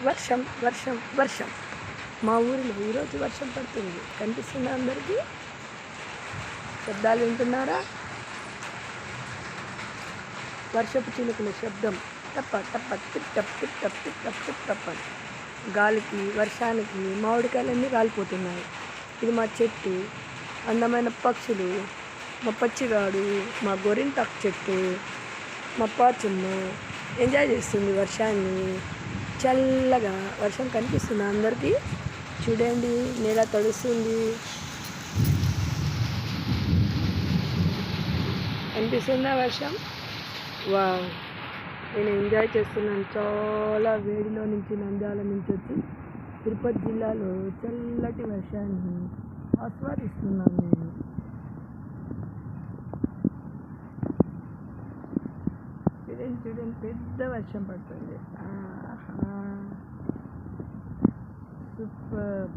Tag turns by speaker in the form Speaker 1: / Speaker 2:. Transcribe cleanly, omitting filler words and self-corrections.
Speaker 1: వర్షం వర్షం వర్షం. మా ఊరిలో ఈరోజు వర్షం పడుతుంది. కనిపిస్తుందా అందరికీ? శబ్దాలు వింటున్నారా? వర్షపు చినుకుల శబ్దం టప్ప టప్ప టిప్ టప్ టిప్ టప్ టిప్ టప్ టిప్ టప్ అని. గాలికి వర్షానికి మామిడికాయలన్నీ రాలిపోతున్నాయి. ఇది మా చెట్టు, అందమైన పక్షులు, మా పచ్చిగాడు, మా గోరింటాకు చెట్టు, మా పాచుమ్మ ఎంజాయ్ చేస్తుంది వర్షాన్ని. చల్లగా వర్షం కనిపిస్తుంది అందరికీ. చూడండి, నేల తడుస్తుంది. కనిపిస్తుందా వర్షం? వా, నేను ఎంజాయ్ చేస్తున్నాను. చాలా వేడిలో నుంచి, నంద్యాల నుంచి వచ్చి తిరుపతి జిల్లాలో చల్లటి వర్షాన్ని ఆస్వాదిస్తున్నాను నేను. చూడండి చూడండి, పెద్ద వర్షం పడుతుంది. సూపర్.